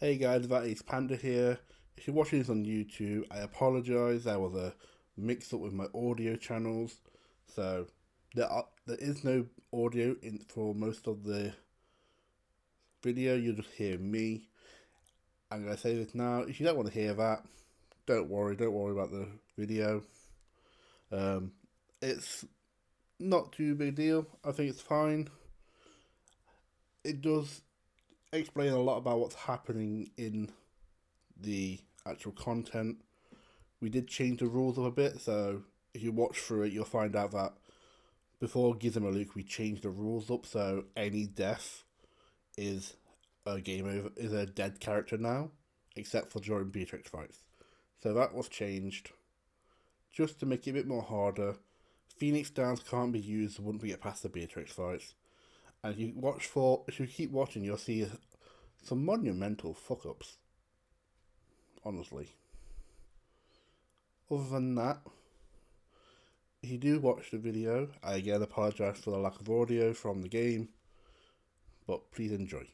Hey guys, that is Panda here. If you're watching this on YouTube, I apologize. There was a mix up with my audio channels, so there is no audio in for most of the video. You'll just hear me. I'm gonna say this now. If you don't want to hear that, don't worry. Don't worry about the video. Um, it's not too big a deal. I think it's fine. It does explain a lot about what's happening in the actual content. We did change the rules up a bit, so if you watch through it, you'll find out that before Gizmo Luke, we changed the rules up, so any death is a game over, is a dead character now, except for during Beatrix fights. So that was changed just to make it a bit more harder. Phoenix Downs can't be used once we get past the Beatrix fights, and if you keep watching, you'll see some monumental fuck ups. Honestly. Other than that, if you do watch the video, I again apologise for the lack of audio from the game, but please enjoy.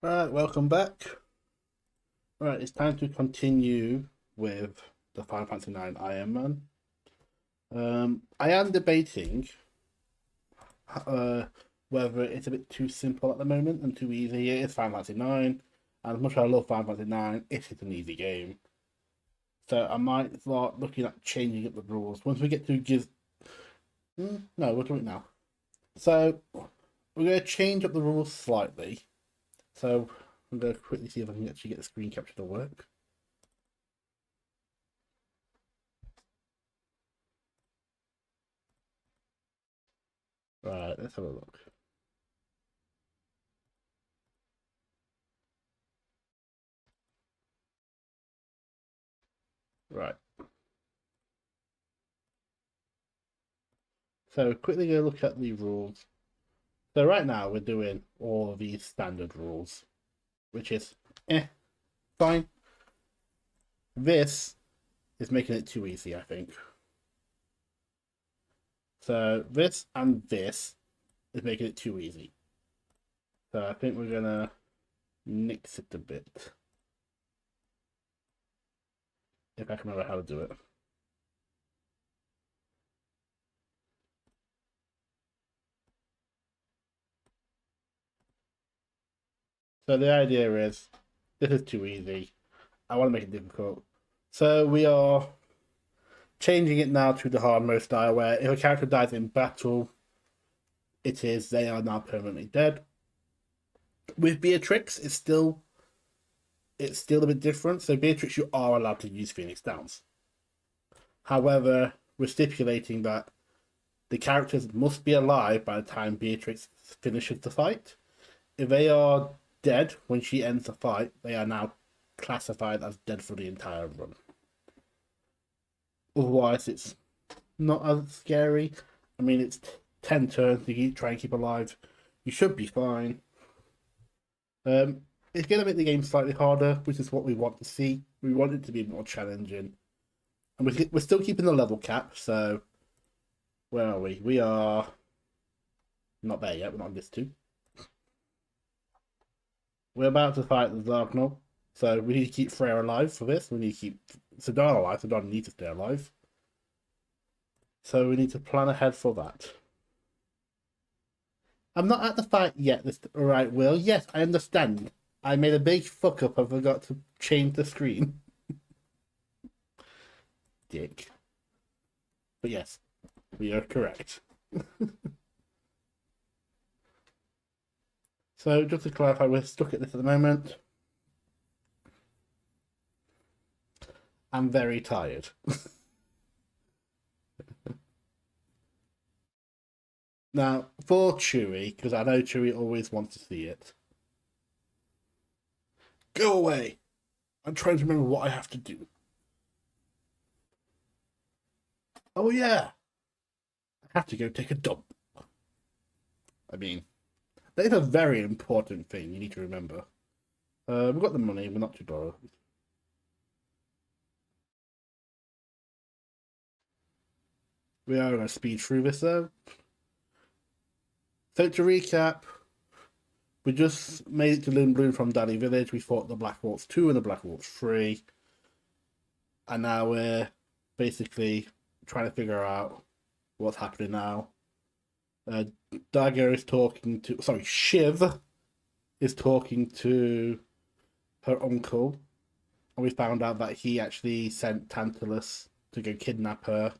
Right, welcome back. Right, it's time to continue with the Final Fantasy IX Ironman. I am debating whether it's a bit too simple at the moment and too easy. It is Final Fantasy IX, and as much as I love Final Fantasy IX, it is an easy game. So I might start looking at changing up the rules once we get to give. No, we'll do it now. So we're going to change up the rules slightly. So I'm going to quickly see if I can actually get the screen capture to work. Right, let's have a look. Right. So quickly go look at the rules. So right now we're doing all of these standard rules, which is fine. This is making it too easy, I think. So this and this is making it too easy. So I think we're gonna nix it a bit. If I can remember how to do it. So the idea is this is too easy. I want to make it difficult. So we are changing it now to the hard mode style where if a character dies in battle, they are now permanently dead. With Beatrix, it's still a bit different. So Beatrix, you are allowed to use Phoenix Downs. However, we're stipulating that the characters must be alive by the time Beatrix finishes the fight. If they are dead when she ends the fight, they are now classified as dead for the entire run. Otherwise, it's not as scary. I mean, it's 10 turns to try and keep alive. You should be fine. It's going to make the game slightly harder, which is what we want to see. We want it to be more challenging. And we're still keeping the level cap, so where are we? We are not there yet. We're not on this two. We're about to fight the Zargnol, so we need to keep Freya alive for this. We need to keep Zidane alive. Zidane needs to stay alive. So we need to plan ahead for that. I'm not at the fight yet. Right, Will? Yes, I understand. I made a big fuck up. I forgot to change the screen. Dick. But yes, we are correct. So just to clarify, we're stuck at this at the moment. I'm very tired. Now, for Chewie, because I know Chewie always wants to see it. Go away! I'm trying to remember what I have to do. Oh yeah! I have to go take a dump. I mean, that is a very important thing you need to remember. We've got the money, we're not too borrow. We are going to speed through this though. So to recap, we just made it to Lindblom from Danny Village. We fought the Black Orcs 2 and the Black Orcs 3. And now we're basically trying to figure out what's happening now. Dagger is talking to... Sorry, Shiv is talking to her uncle. And we found out that he actually sent Tantalus to go kidnap her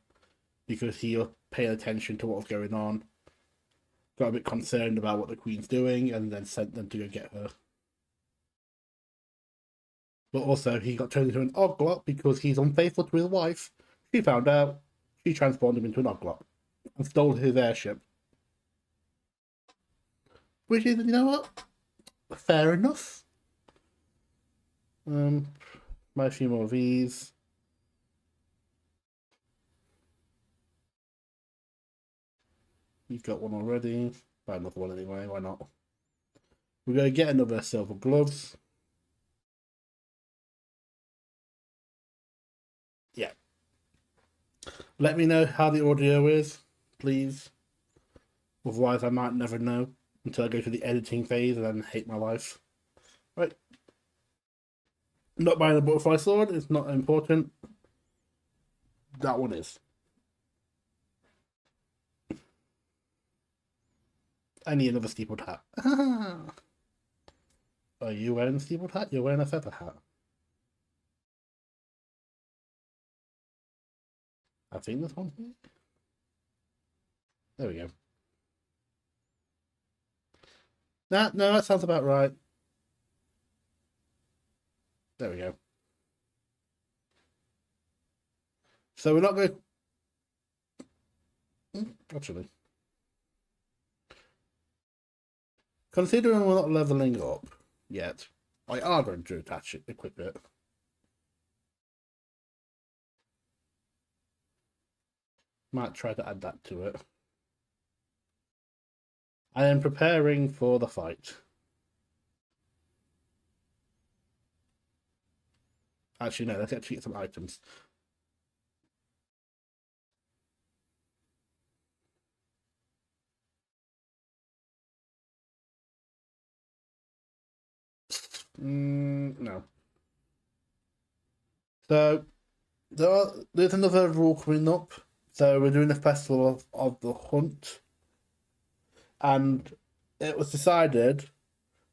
because he was paying attention to what was going on. Got a bit concerned about what the Queen's doing and then sent them to go get her. But also, he got turned into an Oglop because he's unfaithful to his wife. She found out. She transformed him into an Oglop and stole his airship. Which is, you know what? Fair enough. Might a few more of these. You've got one already. Buy another one anyway, why not? We're going to get another silver gloves. Yeah. Let me know how the audio is, please. Otherwise, I might never know until I go to the editing phase and then hate my life. Right. Not buying a butterfly sword, it's not important. That one is. I need another steepled hat. Are you wearing a steepled hat? You're wearing a feather hat. I think this one here. There we go. No, that sounds about right. There we go. So we're not going... Actually. Considering we're not leveling up yet, I are going to attach it, equip it. Might try to add that to it. I am preparing for the fight. Actually, no, let's actually get some items. No. So, there's another rule coming up. So we're doing the Festival of the Hunt. And it was decided,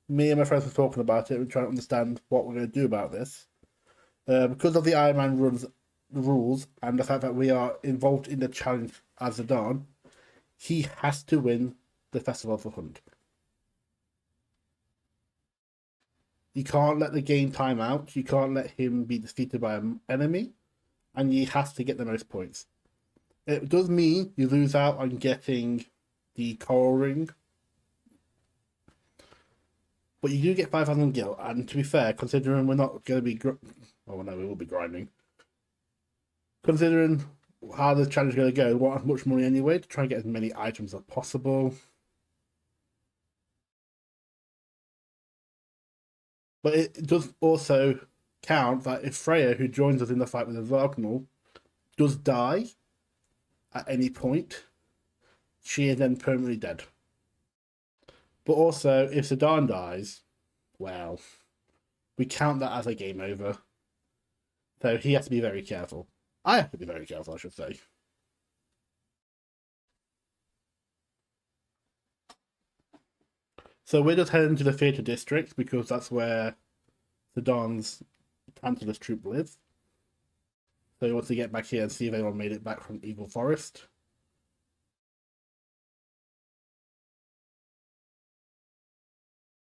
me and my friends were talking about it, we're trying to understand what we're going to do about this. Because of the Ironman rules and the fact that we are involved in the challenge as a Dawn, he has to win the Festival of the Hunt. You can't let the game time out. You can't let him be defeated by an enemy. And he has to get the most points. It does mean you lose out on getting the coral ring. But you do get 5,000 gil. And to be fair, considering we're not going to be... Oh, no, we will be grinding. Considering how the challenge is going to go, we want as much money anyway to try and get as many items as possible. But it does also count that if Freya, who joins us in the fight with the Zargnal, does die at any point, she is then permanently dead. But also, if Zidane dies, well, we count that as a game over. So he has to be very careful. I have to be very careful, I should say. So we're just heading to the theatre district because that's where Zidane's Tantalus troop lives. So he wants to get back here and see if anyone made it back from Evil Forest.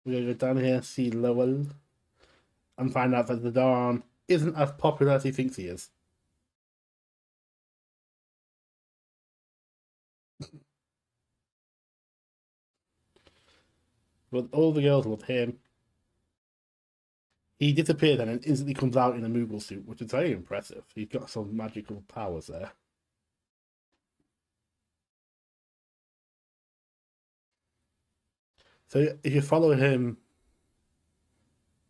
We're going to go down here, see Lowell, and find out that Zidane isn't as popular as he thinks he is. But all the girls love him. He disappears and then instantly comes out in a Moogle suit, which is very impressive. He's got some magical powers there. So if you follow him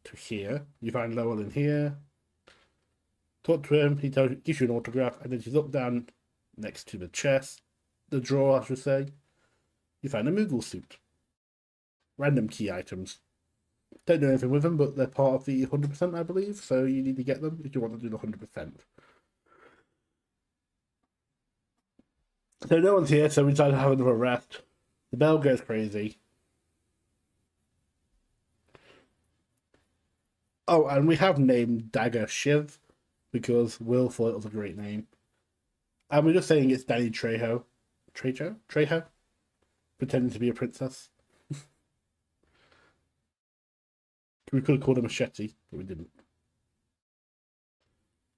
to here, you find Lowell in here. Talk to him, he gives you an autograph, and then you look down next to the chest, the drawer, I should say. You find a Moogle suit. random key items. Don't do anything with them, but they're part of the 100%, I believe. So you need to get them if you want to do the 100%. So no one's here, so we decided to have another rest. The bell goes crazy. Oh, and we have named Dagger Shiv because Will thought it was a great name. And we're just saying it's Danny Trejo. Trejo? Pretending to be a princess. We could have called him Machete, but we didn't.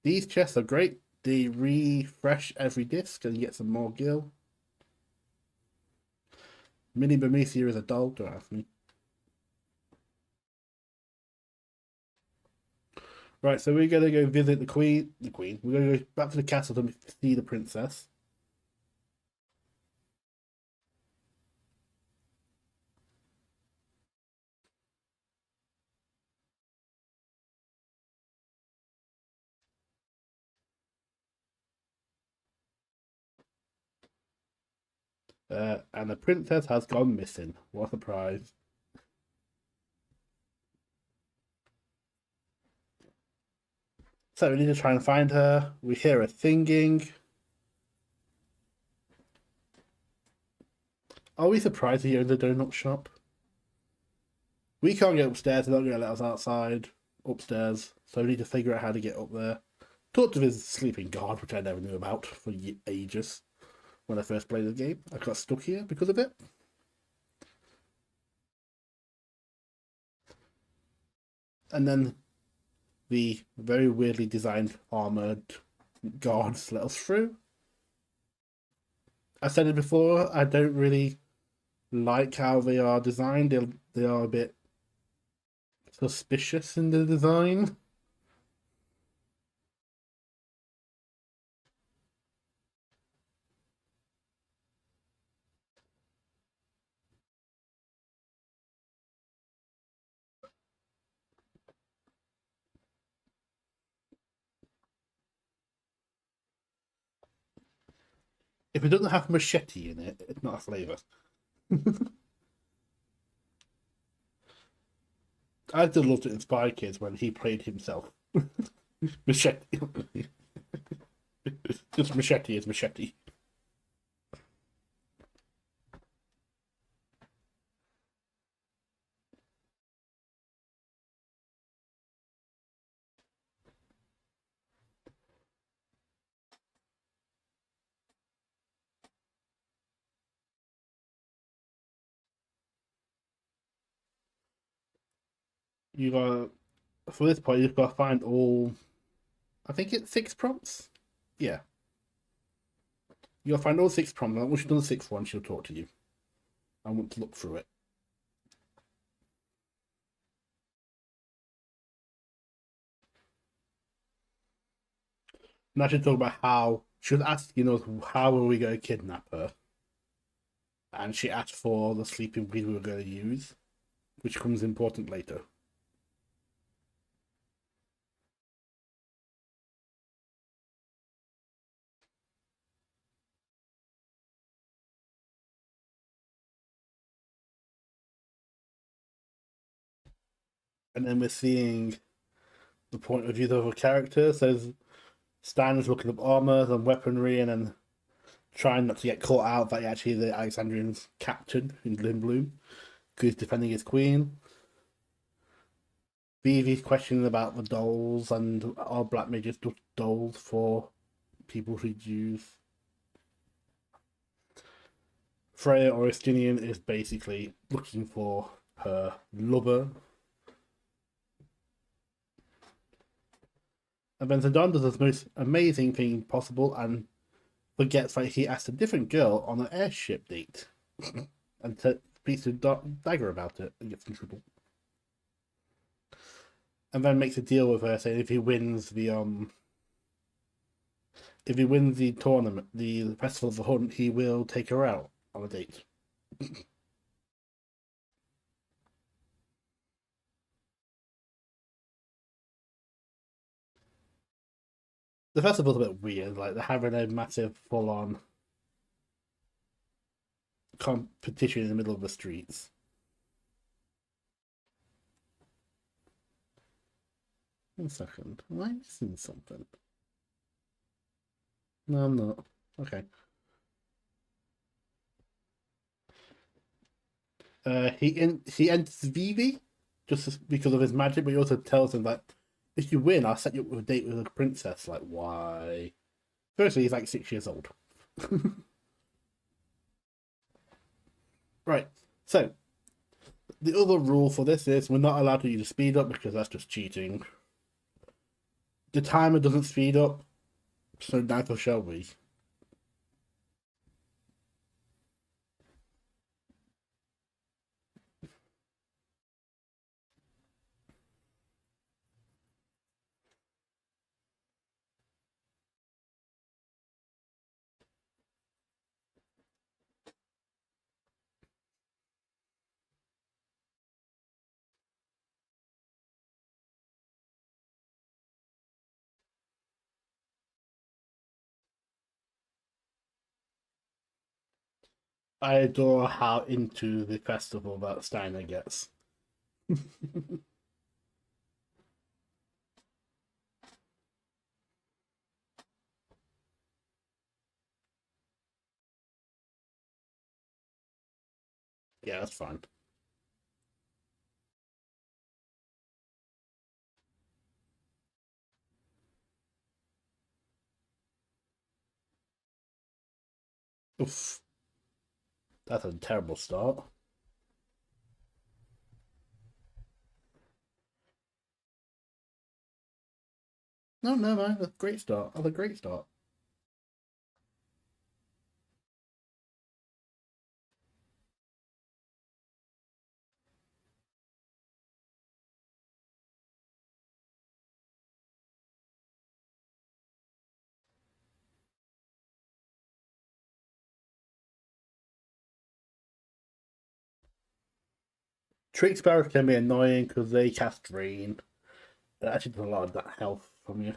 These chests are great. They refresh every disc and you get some more gil. Mini Bermesia is a doll, don't ask me. Right, so we're gonna go visit the queen. We're gonna go back to the castle to see the princess. And the princess has gone missing. What a surprise. So we need to try and find her. We hear her singing. Are we surprised he owns a donut shop? We can't get upstairs. They're not going to let us outside upstairs. So we need to figure out how to get up there. Talked to his sleeping guard, which I never knew about for ages when I first played the game. I got stuck here because of it. And then the very weirdly designed armored guards let us through. I said it before, I don't really like how they are designed. They are a bit suspicious in the design. If it doesn't have machete in it, it's not a flavour. I still loved it in Spy Kids when he played himself. Machete. Just machete is machete. You got for this part, you've got to find all. I think it's 6 prompts. Yeah, you got to find all 6 prompts. Once you've done the 6th one, she'll talk to you. I want to look through it. And I should talk about how she was asking us how are we going to kidnap her, and she asked for the sleeping weed we were going to use, which comes important later. And then we're seeing the point of view of a character. So Stan is looking up armor and weaponry, and then trying not to get caught out that actually the Alexandrian's captain in Glimmbloom, who's defending his queen. Vivi's questioning about the dolls and are black mages just dolls for people to use. Freya or Estinian is basically looking for her lover. And then Zidane does the most amazing thing possible and forgets that he asked a different girl on an airship date and speaks to Dagger about it and gets in trouble. And then makes a deal with her saying if he wins the tournament, the Festival of the Hunt, he will take her out on a date. The festival's a bit weird, like they're having a massive full on competition in the middle of the streets. One second. Am I missing something? No, I'm not. Okay. He enters Vivi because of his magic, but he also tells him that if you win, I'll set you up with a date with a princess. Like, why? Firstly, he's like 6 years old. Right. So the other rule for this is we're not allowed to use a speed up because that's just cheating. The timer doesn't speed up, so neither shall we. I adore how into the festival that Steiner gets. Yeah, that's fine. Oof, that's a terrible start. No, no, no, that's a great start. That's a great start. Trick sparrows can be annoying because they cast rain. It actually does a lot of that health from you.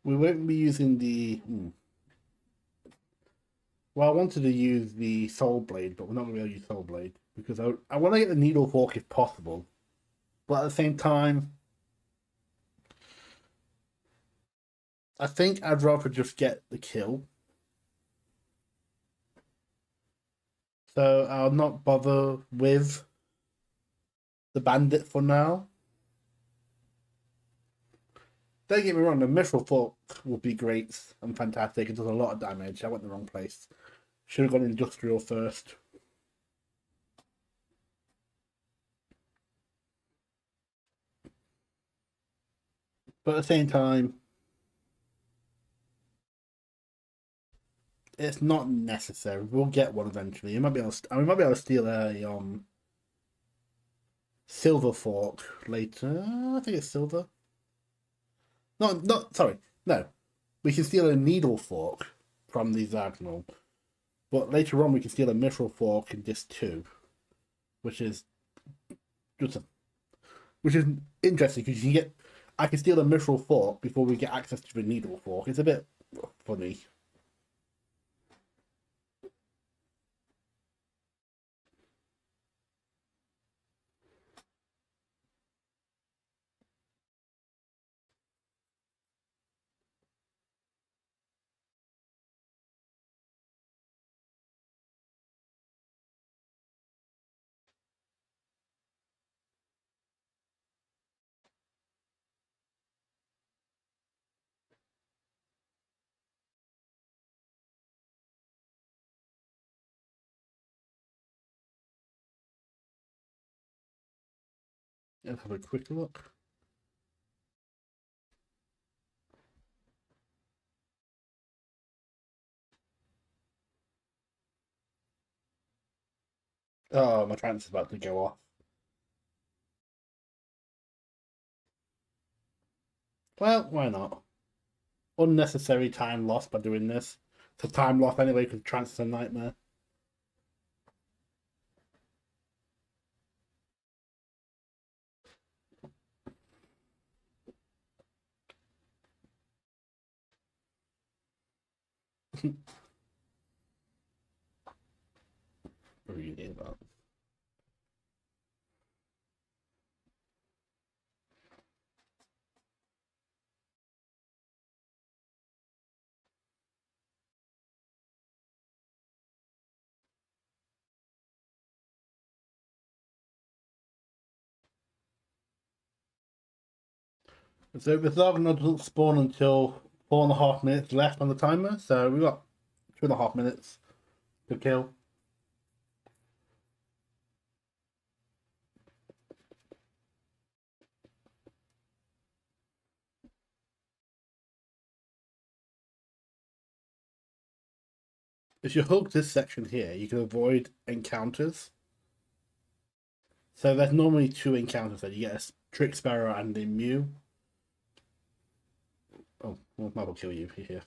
We won't be using the. Well, I wanted to use the Soul Blade, but we're not going to be able to use Soul Blade because I want to get the Needle Fork if possible. But at the same time, I think I'd rather just get the kill. So I'll not bother with the Bandit for now. Don't get me wrong, the Missile Fork would be great and fantastic. It does a lot of damage. I went the wrong place. Should have gone Industrial first. But at the same time, it's not necessary. We'll get one eventually. We might be able to steal a silver fork later. I think it's silver. Not sorry. No, we can steal a needle fork from the Zagnol, but later on we can steal a mithril fork in this too, which is just a, which is interesting because you can get. I can steal a mithril fork before we get access to the needle fork. It's a bit funny. Let's have a quick look. Oh, my transfer's about to go off. Well, why not? Unnecessary time lost by doing this. It's a time loss anyway because transfer's a nightmare. Really, but so the Zargano doesn't spawn until 4.5 minutes left on the timer, so we've got 2.5 minutes to kill. If you hook this section here, you can avoid encounters. So there's normally two encounters there. You get a Trick Sparrow and a Mew. Oh, well, I will kill you here.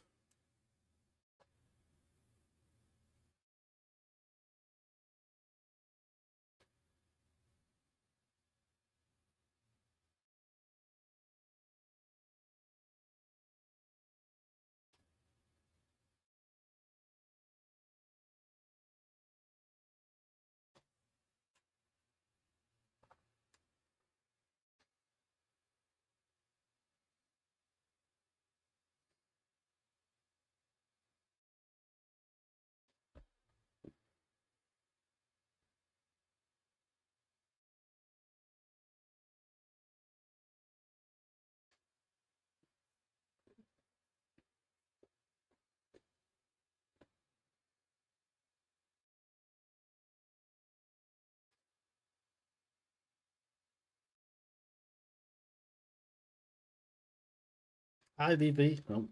Hi, VV. Oh,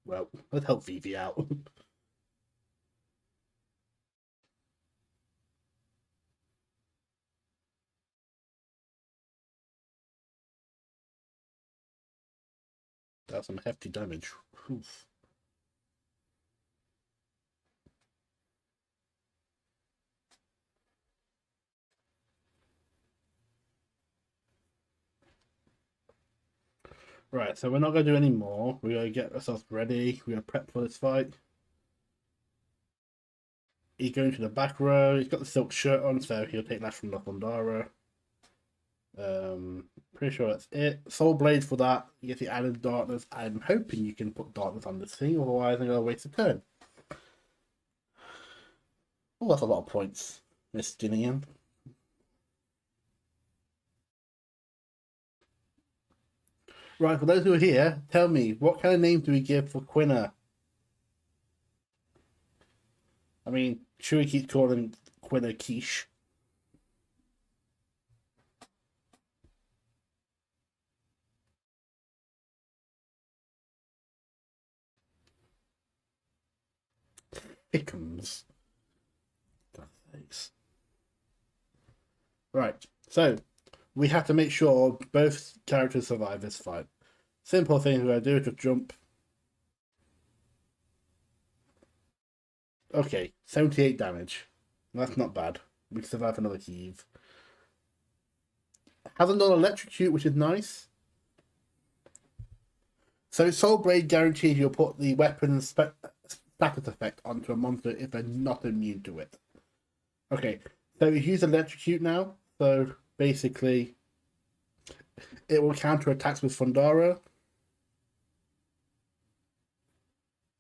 well, let's help VV out. That's some hefty damage. Oof. Right, so we're not going to do any more. We're going to get ourselves ready. We're going to prep for this fight. He's going to the back row. He's got the silk shirt on, so he'll take that from the Thundara. Pretty sure that's it. Soul Blade for that. You get the added darkness. I'm hoping you can put darkness on this thing, otherwise I'm gonna waste a turn. Oh, that's a lot of points, Miss Gillian. Right, for those who are here, tell me, what kind of name do we give for Quina? I mean, should we keep calling Quina Quiche? Pickums. Thanks. Right, so we have to make sure both characters survive this fight. Simple thing we're gonna do is just jump. Okay, 78 damage. That's not bad. We survive another heave. Hasn't done electrocute, which is nice. So Soul Blade guarantees you'll put the weapon's status effect onto a monster if they're not immune to it. Okay, so you use electrocute now. So basically, it will counter attacks with Fundara,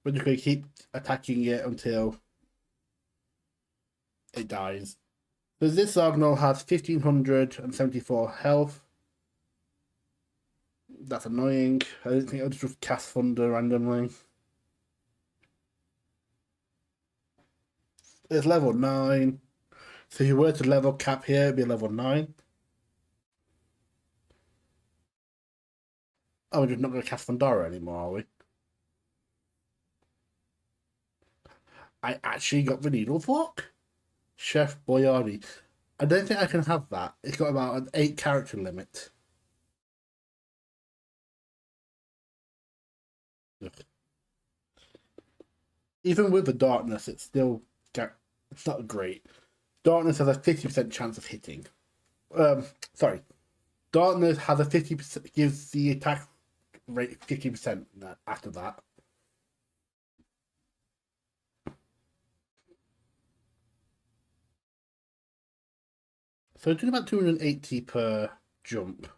but you can keep attacking it until it dies. So this Argnol has 1574 health. That's annoying. I don't think I'll just cast Thunder randomly. It's level 9. So if you were to level cap here, it'd be level 9. Oh, we're just not going to cast Thundara anymore, are we? I actually got the Needle Fork. Chef Boyardee. I don't think I can have that. It's got about an 8 character limit. Ugh. Even with the darkness, it's not great. Darkness has a 50% chance of hitting. Sorry. Darkness has a 50% gives the attack rate 50% after that. So doing about 280 per jump.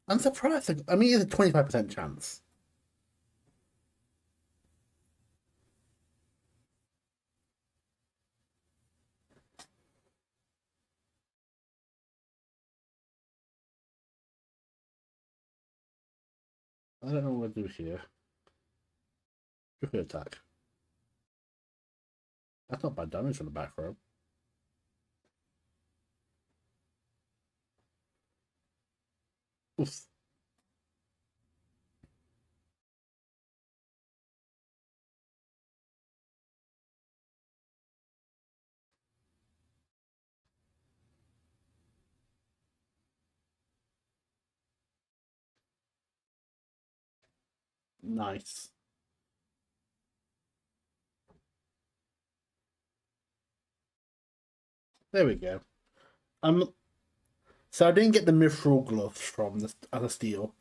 I'm surprised. I mean, it's a 25% chance. I don't know what to do here. Triple attack. That's not bad damage from the back row. Oof. Nice. There we go. So I didn't get the mithril gloves from the other steel.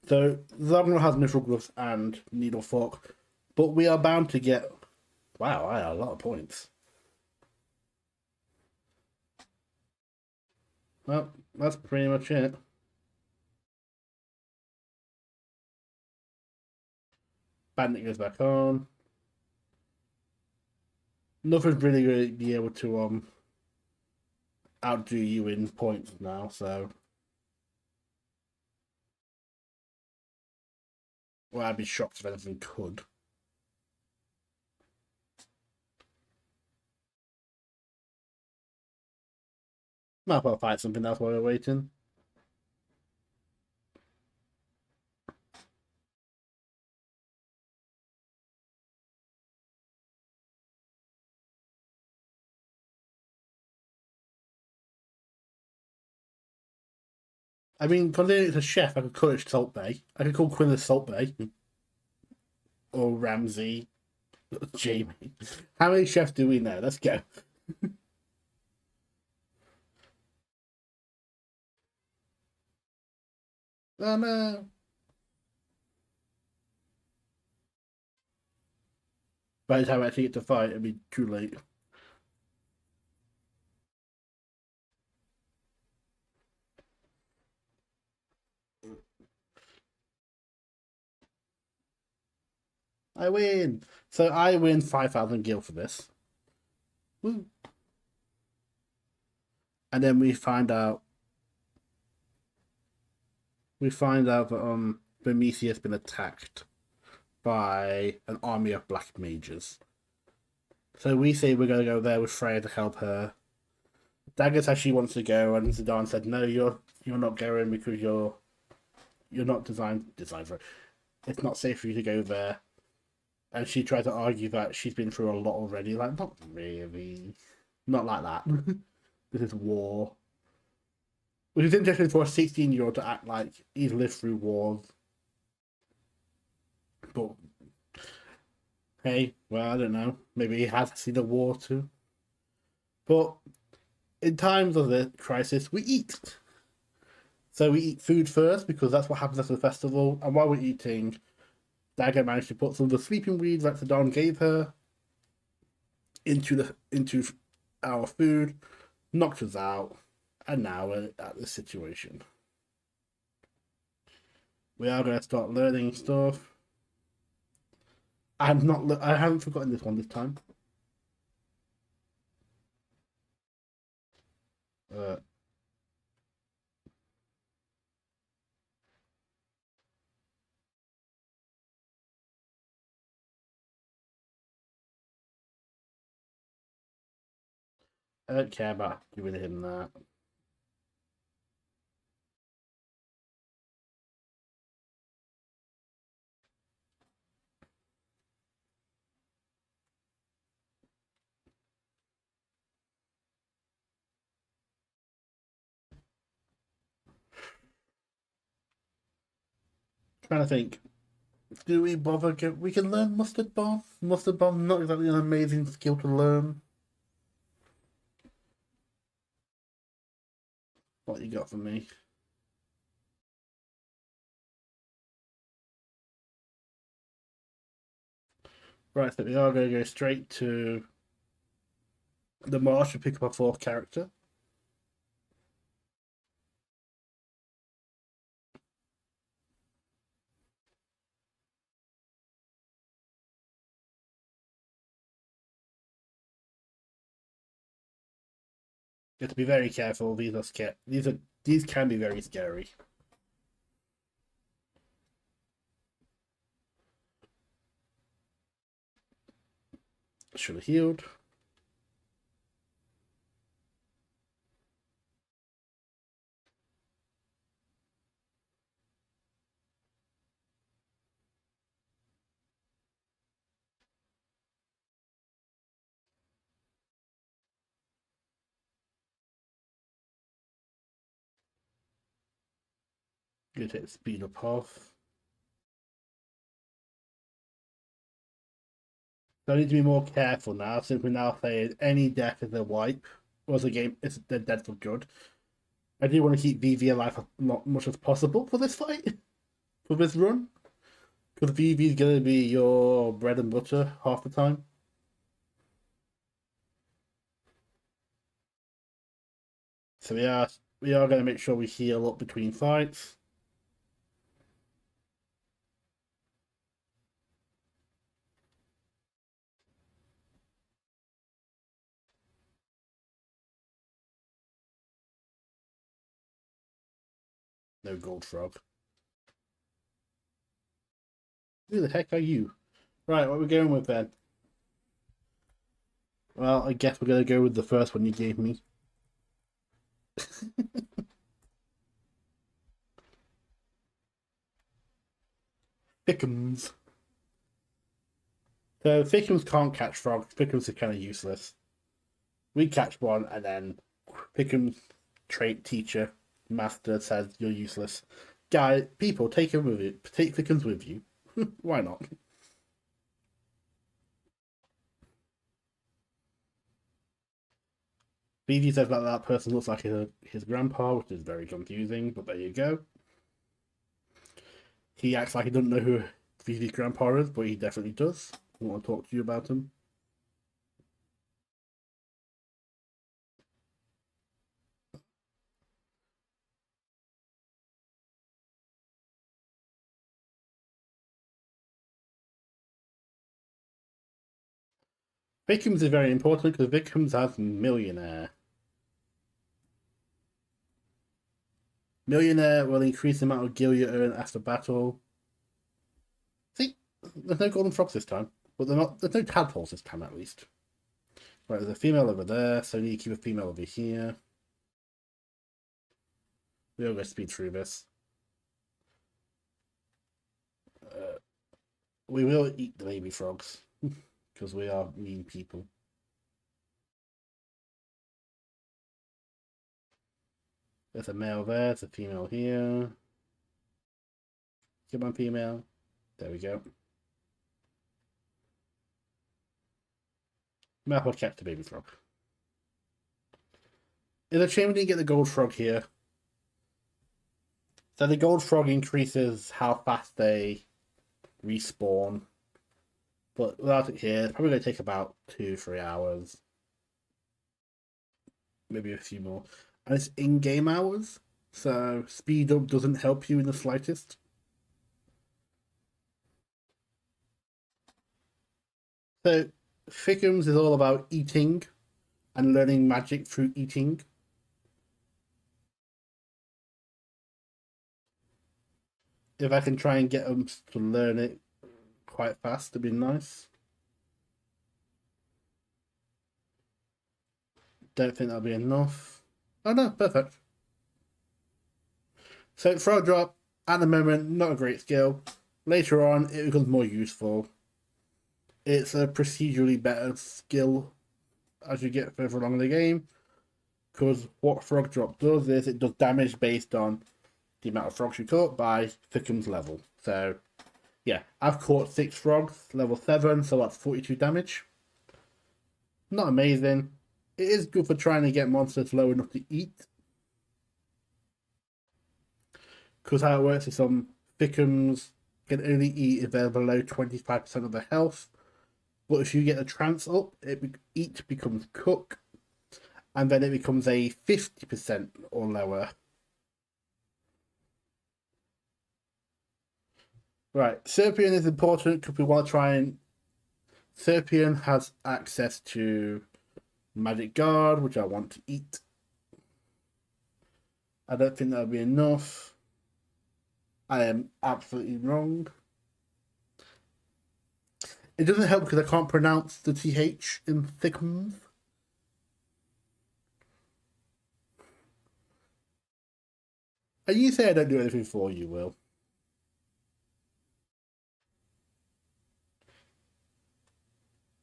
So Zognar has mithril gloves and needle fork, but we are bound to get. Wow, I had a lot of points. Well, that's pretty much it. Bandit goes back on. Nothing's really going to be able to outdo you in points now. So, well, I'd be shocked if anything could. Might as well fight something else while we're waiting. I mean, considering it's a chef, I could call it Salt Bay. I could call Quinn Salt Bay or Ramsey, Jamie. How many chefs do we know? Let's go. Oh no. By the time I actually get to fight, it'll be too late. I win. So I win 5,000 gil for this. Woo. And then we find out that Bermesi has been attacked by an army of black mages. So we say we're gonna go there with Freya to help her. Dagger says she wants to go, and Zidane said, "No, you're not going because you're not designed for it. It's not safe for you to go there." And she tried to argue that she's been through a lot already. Like, not really, not like that. This is war. Which is interesting for a 16-year-old to act like he's lived through wars. But hey, well, I don't know. Maybe he has seen a war too. But in times of the crisis, we eat. So we eat food first because that's what happens at the festival. And while we're eating, Dagger managed to put some of the sleeping weeds that Zidane gave her into our food, knocked us out, and now we're at this situation. We are going to start learning stuff. I'm not. I haven't forgotten this one this time. Uh, I don't care about giving him that. Trying to think. Do we bother? We can learn mustard bomb. Mustard bomb, not exactly an amazing skill to learn. What you got for me? Right, so we are going to go straight to the marsh and pick up our fourth character. You have to be very careful. These can be very scary. Should have healed. Gonna take the speed up off. So I need to be more careful now, since we're now saying any death is a wipe. Was a game, they're dead for good. I do want to keep VV alive as much as possible for this fight, for this run. Because VV is going to be your bread and butter half the time. So we are going to make sure we heal up between fights. No gold frog. Who the heck are you? Right, what are we going with then? Well, I guess we're going to go with the first one you gave me. Thickums. So Thickums can't catch frogs. Thickums is kind of useless. We catch one, and then Thickums trait teacher master says you're useless. Guy, people, take him with you. Take Thickums with you. Why not? BD says that person looks like his grandpa, which is very confusing, but there you go. He acts like he doesn't know who BD's grandpa is, but he definitely does. I want to talk to you about him. Victims is very important because Victims has Millionaire. Millionaire will increase the amount of gil you earn after battle. See, there's no golden frogs this time, but there's no tadpoles this time at least. Right, there's a female over there, so I need to keep a female over here. We'll go speed through this. We will eat the baby frogs because we are mean people. There's a male there, there's a female here. Come on, female. There we go. Map will catch the baby frog. It's a shame we didn't get the gold frog here. So the gold frog increases how fast they respawn. But without it here, it's probably going to take about 2-3 hours. Maybe a few more. And it's in-game hours, so speed up doesn't help you in the slightest. So Thickums is all about eating and learning magic through eating. If I can try and get them to learn it quite fast, it'd be nice. Don't think that'll be enough. Oh no, perfect. So throw drop, at the moment, not a great skill. Later on, it becomes more useful. It's a procedurally better skill as you get further along in the game. Because what frog drop does is it does damage based on the amount of frogs you caught by Thickham's level. So, yeah, I've caught 6 frogs, level 7, so that's 42 damage. Not amazing. It is good for trying to get monsters low enough to eat. Because how it works is some Thickham's can only eat if they're below 25% of their health. But if you get the trance up, eat becomes cook, and then it becomes a 50% or lower. Right, Serpion is important because we want to try and... Serpion has access to Magic Guard, which I want to eat. I don't think that'll be enough. I am absolutely wrong. It doesn't help because I can't pronounce the TH in Thickham's. And you say I don't do anything for you, Will.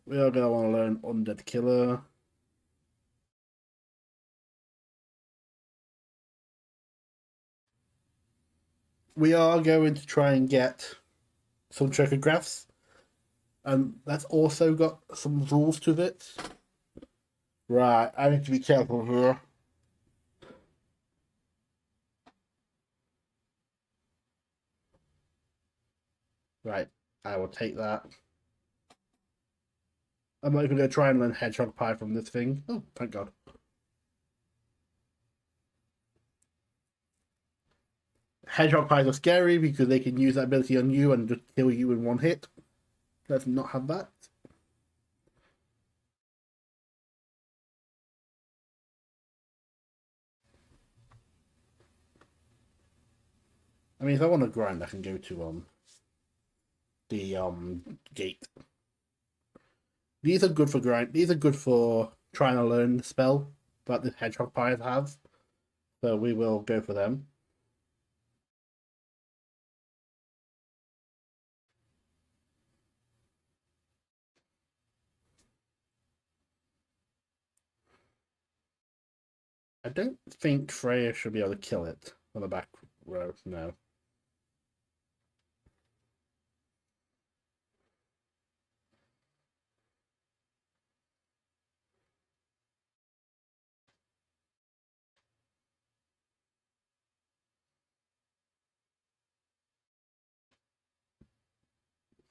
We are going to want to learn Undead Killer. We are going to try and get some trichographs. And that's also got some rules to it. Right, I need to be careful here. Right, I will take that. I'm not even going to try and learn Hedgehog Pie from this thing. Oh, thank God. Hedgehog Pies are scary because they can use that ability on you and just kill you in one hit. Let's not have that. I mean, if I want to grind, I can go to the gate. These are good for grind. These are good for trying to learn the spell that the Hedgehog Pies have. So we will go for them. I don't think Freya should be able to kill it on the back row. No.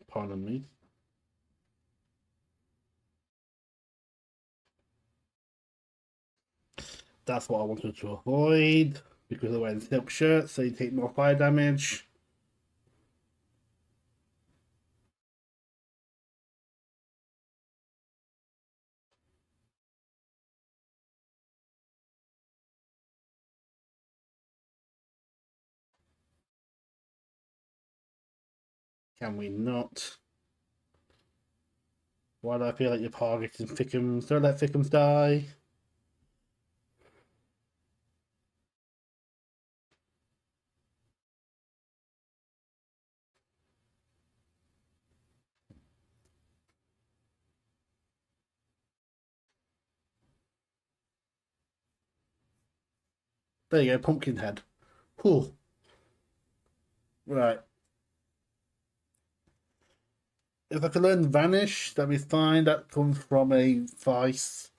Pardon me. That's what I wanted to avoid because they're wearing silk shirts, so you take more fire damage. Can we not? Why do I feel like you're targeting Thickums? Don't let Thickums die. There you go, Pumpkinhead. Whew. Right. If I could learn Vanish, that'd be fine. That comes from a Vice